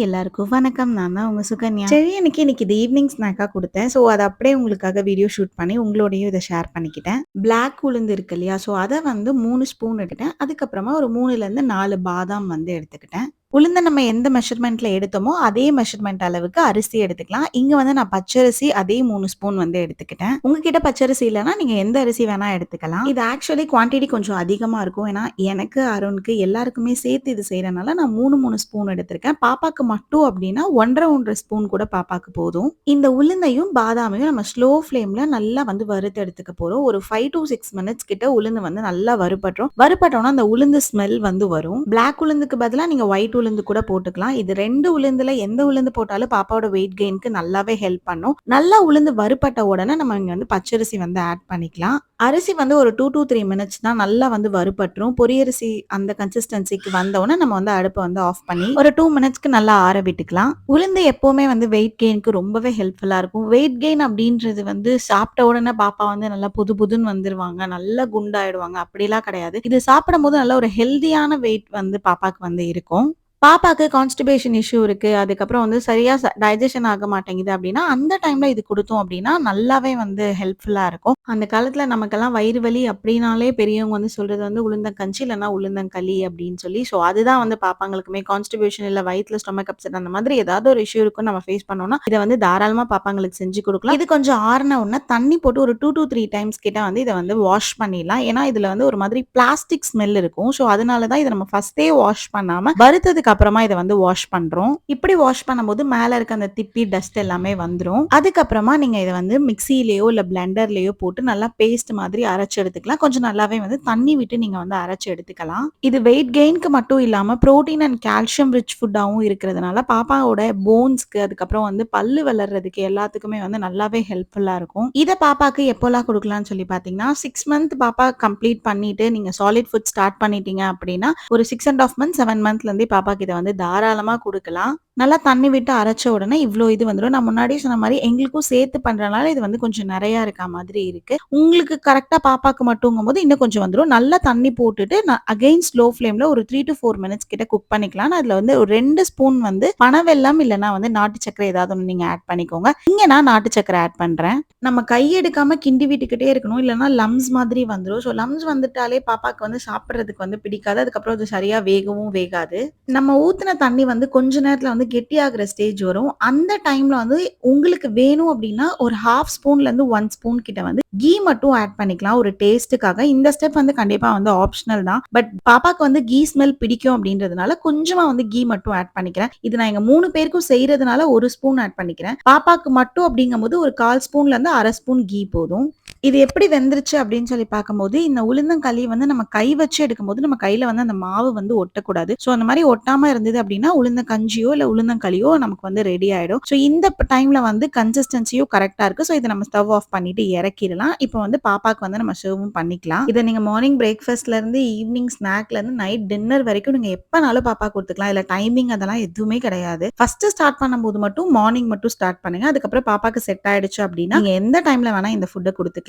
எல்லாருக்கும் வணக்கம். நான் தான் உங்க சுகன்யா. சரி எனக்கு இன்னைக்கு இது ஈவினிங் ஸ்நாக்கா குடுத்தேன். ஸோ அத அப்படியே உங்களுக்காக வீடியோ ஷூட் பண்ணி உங்களோடயும் இத ஷேர் பண்ணிக்கிட்டேன். பிளாக் உளுந்து இருக்கு இல்லையா? ஸோ அத வந்து 3 ஸ்பூன் எடுத்துட்டேன். அதுக்கப்புறமா ஒரு 3லேருந்து 4 பாதாம் வந்து எடுத்துக்கிட்டேன். உளுந்த நம்ம எந்த மெஷர்மென்ட்ல எடுத்தோமோ, அதே மெஷர்மென்ட் அளவுக்கு அரிசி எடுத்துக்கலாம். இங்க வந்து நான் பச்சரிசி அதே 3 ஸ்பூன் வந்து எடுத்துக்கிட்டேன். உங்ககிட்ட பச்சரிசி இல்லன்னா, நீங்க எந்த அரிசி வேணா எடுத்துக்கலாம். இது ஆக்சுவலி குவான்டிட்டி கொஞ்சம் அதிகமா இருக்கும். ஏன்னா, எனக்கு, அருணுக்கு எல்லாருக்குமே சேர்த்து இது செய்றனால நான் 3 ஸ்பூன் எடுத்திருக்கேன். பாப்பாக்கு மட்டும் அப்டின்னா 1 1/2 ஸ்பூன் கூட பாப்பாக்கு போதும். இந்த உளுந்தையும், பாதாமையும் நம்ம ஸ்லோ ஃப்ளேம்ல நல்லா வந்து வறுத்து எடுத்துக்க போறோம். ஒரு 5 to 6 மினிட்ஸ் கிட்ட உளுந்து வந்து நல்லா வறுபட்ரும். வறுபட்டோம்னா அந்த உளுந்து ஸ்மெல் வந்து வரும். பிளாக் உளுந்துக்கு பதிலா நீங்க ஒயிட் உளுந்து கூட போட்டுக்கலாம். இது 2 உளுந்துல எந்த உளுந்து போட்டாலும் பாப்பாவோட வெயிட் கெயின்க்கு நல்லாவே ஹெல்ப் பண்ணும். நல்லா உளுந்து வறுபட்ட உடனே நம்ம இங்க வந்து பச்சரிசி வந்து ஆட் பண்ணிக்கலாம். அரிசி வந்து ஒரு 2 to 3 மினிட்ஸ் தான் நல்லா வந்து வறுபட்டுரும். பொரியரிசி அந்த கன்சிஸ்டன்சிக்கு வந்தோனே நம்ம வந்து அடுப்ப வந்து ஆஃப் பண்ணி ஒரு 2 மினிட்ஸ்க்கு நல்லா ஆற விட்டுக்கலாம். உளுந்து எப்பவுமே வந்து வெயிட் கெயின்க்கு ரொம்பவே ஹெல்ப்ஃபுல்லா இருக்கும். வெயிட் கெயின் அப்படின்றது வந்து சாப்பிட்ட உடனே பாப்பா வந்து நல்லா புது புதுன்னு வந்துருவாங்க. நல்லா குண்டாயிடுவாங்க. அப்படிலாம் கிடையாது. இது சாப்பிடும்போது நல்ல ஒரு ஹெல்தியான வெயிட் வந்து பாப்பாக்கு வந்து இருக்கும். பாப்பாக்கு கான்ஸ்டிபேஷன் இஷ்யூ இருக்கு. அதுக்கப்புறம் வந்து சரியா டைஜஷன் ஆக மாட்டேங்குது அப்படின்னா, அந்த டைம்ல இது குடுத்தோம் அப்படின்னா, நல்லாவே வந்து ஹெல்ப்ஃபுல்லா இருக்கும். அந்த காலத்துல நமக்கெல்லாம் வயிறு வலி அப்படின்னாலே பெரியவங்க வந்து சொல்றது வந்து உளுந்தங்கஞ்சி இல்லன்னா உளுந்தங்களி அப்படின்னு சொல்லி. ஸோ அதுதான் வந்து பாப்பாங்களுக்குமே கான்ஸ்டிபேஷன் இல்ல வயித்துல ஸ்டொமக் அப்செட் அந்த மாதிரி ஏதாவது ஒரு இஷ்யூ இருக்குன்னு நம்ம ஃபேஸ் பண்ணோம்னா, இத வந்து தாராளமா பாப்பாங்களுக்கு செஞ்சு குடுக்கலாம். இது கொஞ்சம் ஆறுன உடனே தண்ணி போட்டு ஒரு 2 to 3 டைம்ஸ் கிட்ட வந்து இத வந்து வாஷ் பண்ணிடலாம். ஏன்னா இதுல வந்து ஒரு மாதிரி பிளாஸ்டிக் ஸ்மெல் இருக்கும். ஸோ அதனால தான் இத நம்ம ஃபர்ஸ்ட்டே வாஷ் பண்ணாம வறுத்ததுக்கு அப்புறமா இத வந்து வாஷ் பண்றோம். இப்படி வாஷ் பண்ணும்போது மேல இருக்க அந்த திப்பி டஸ்ட் எல்லாமே வந்துரும். அதுக்கப்புறமா நீங்க இத வந்து மிக்ஸிலயோ இல்ல பிளெண்டர்லயோ போட்டு நல்லா பேஸ்ட் மாதிரி அரைச்சு எடுத்துக்கலாம். கொஞ்சம் நல்லாவே வந்து தண்ணி விட்டு நீங்க வந்து அரைச்சு எடுத்துக்கலாம். இது வெயிட் கெயின்க்கு மட்டும் இல்லாம புரோட்டீன் அண்ட் கால்சியம் ரிச் ஃபுட்டாவும் இருக்கிறதுனால பாப்பாவோட போன்ஸ்க்கு அதுக்கப்புறம் வந்து பல்லு வளர்றதுக்கு எல்லாத்துக்குமே வந்து நல்லாவே ஹெல்ப்ஃபுல்லா இருக்கும். இத பாப்பாக்கு எப்போலாம் குடுக்கலாம்னு சொல்லி பாத்தீங்கன்னா 6 மந்த் பாப்பா கம்ப்ளீட் பண்ணிட்டு நீங்க சாலிட் ஃபுட் ஸ்டார்ட் பண்ணிட்டீங்க அப்படின்னா ஒரு 6 1/2 மந்த் 7 மந்த்ல இருந்தே பாப்பாக்கு இத வந்து தாராளமா குடுக்கலாம். நல்லா தண்ணி விட்டு அரைச்ச உடனே இவ்ளோ இது வந்துரும். நான் முன்னாடியே சொன்ன மாரி எங்களுக்கும் சேர்த்து பண்றனால இது வந்து கொஞ்சம் நெறையா இருக்கா மாதிரி இருக்கு. உங்களுக்கு கரெக்ட்டா பாப்பாக்கு மட்டுங்கும்போது இன்னும் கொஞ்சம் வந்துரும். நல்லா தண்ணி போட்டுட்டு அகைன் ஸ்லோ ஃப்ளேம்ல ஒரு 3 to 4 மினிட்ஸ் கிட்ட குக் பண்ணிக்கலாம். அதுல வந்து ஒரு 2 ஸ்பூன் வந்து பனவெல்லம் இல்லன்னா வந்து நாட்டு சர்க்கரை ஏதாவது ஒண்ணு நீங்க ஆட் பண்ணிக்கோங்க. இங்க நான் நாட்டு சர்க்கரை ஆட் பண்றேன். நம்ம கை எடுக்காம கிண்டி விட்டுக்கிட்டே இருக்கணும். இல்லன்னா லம்ஸ் மாதிரி வந்துரும். ஸோ லம்ஸ் வந்துட்டாலே பாப்பாக்கு வந்து சாப்பிடுறதுக்கு வந்து பிடிக்காது. அதுக்கப்புறம் அது சரியா வேகவும் வேகாது. நம்ம ஊத்துன தண்ணி வந்து கொஞ்ச நேரத்துல வந்து கெட்டியாகுற ஸ்டேஜ் வரும். அந்த டைம்ல வந்து உங்களுக்கு வேணும் அப்டின்னா ஒரு 1/2 ஸ்பூன்லேருந்து 1 ஸ்பூன் கிட்ட வந்து கீ மட்டும் ஆட் பண்ணிக்கலாம் ஒரு டேஸ்ட்டுக்காக. இந்த ஸ்டெப் வந்து கண்டிப்பா வந்து ஆப்ஷனல் தான். பட் பாப்பாக்கு வந்து கீ ஸ்மெல் பிடிக்கும் அப்டின்றதுனால கொஞ்சமா வந்து கீ மட்டும் ஆட் பண்ணிக்கிறேன். இது நான் எங்க 3 பேருக்கும் செய்றதுனால 1 ஸ்பூன் ஆட் பண்ணிக்கிறேன். பாப்பாக்கு மட்டும் அப்டிங்கும்போது ஒரு 1/4 ஸ்பூன்லேருந்து 1/2 ஸ்பூன் கீ போதும். இது எப்படி வெந்துருச்சு அப்படின்னு சொல்லி பார்க்கும்போது, இந்த உளுந்தங்களி வந்து நம்ம கை வச்சு எடுக்கும்போது, நம்ம கையில வந்து அந்த மாவு வந்து ஒட்டக்கூடாது. ஸோ அந்த மாரி ஒட்டாம இருந்தது அப்படின்னா, உளுந்தங்கஞ்சியோ இல்ல உளுந்தங்களியோ நமக்கு வந்து ரெடி ஆயிடும். ஸோ இந்த டைம்ல வந்து கன்சிஸ்டன்சியும் கரெக்ட்டா இருக்கு. ஸோ இத நம்ம ஸ்டவ் ஆஃப் பண்ணிட்டு இறக்கிடலாம். இப்போ வந்து பாப்பாக்கு வந்து நம்ம சர்வும் பண்ணிக்கலாம். இத நீங்க மார்னிங் பிரேக்ஃபாஸ்ட்ல இருந்து ஈவினிங் ஸ்நாக்ல இருந்து நைட் டின்னர் வரைக்கும் நீங்க எப்பனாலும் பாப்பாக்கு குடுத்துக்கலாம். இல்ல டைமிங் அதெல்லாம் எதுவுமே கிடையாது. ஃபர்ஸ்ட் ஸ்டார்ட் பண்ணும்போது மட்டும் மார்னிங் மட்டும் ஸ்டார்ட் பண்ணுங்க. அதுக்கப்புறம் பாப்பாக்கு செட் ஆயிடுச்சு அப்படின்னா, நீங்க எந்த டைம்ல வேணா இந்த ஃபுட்ட குடுத்துக்கலாம்.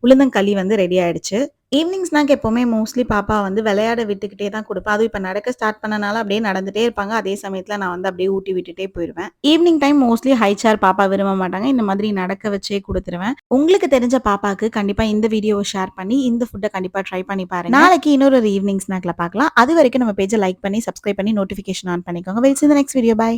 உளுந்தங்களி வந்து ரெடி ஆயிடுச்சு. ஈவினிங் ஸ்நாக் எப்பவுமே மோஸ்ட்லி பாப்பா வந்து விளையாட விட்டுக்கிட்டே தான் குடுப்பேன். அதுவும் இப்ப நடக்க ஸ்டார்ட் பண்ணனால அப்படியே நடந்துட்டே இருப்பாங்க. அதே சமயத்துல நான் வந்து அப்படியே ஊட்டி விட்டுட்டே போயிருவேன். Evening time mostly high chair பாப்பா விரும்ப மாட்டாங்க. இந்த மாதிரி நடக்க வச்சே குடுத்துருவேன். உங்களுக்கு தெரிஞ்ச பாப்பாக்கு கண்டிப்பா இந்த வீடியோவ ஷேர் பண்ணி இந்த ஃபுட்ட கண்டிப்பா ட்ரை பண்ணி பாருங்க. நாளைக்கு இன்னொரு ஈவினிங் ஸ்நாக்ல பார்க்கலாம். அது வரைக்கும் நம்ம பேஜ லைக் பண்ணி, சப்ஸ்கிரைப் பண்ணி, நோட்டிஃபிகேஷன் ஆன் பண்ணிக்கோங்க. We'll see the next video. By.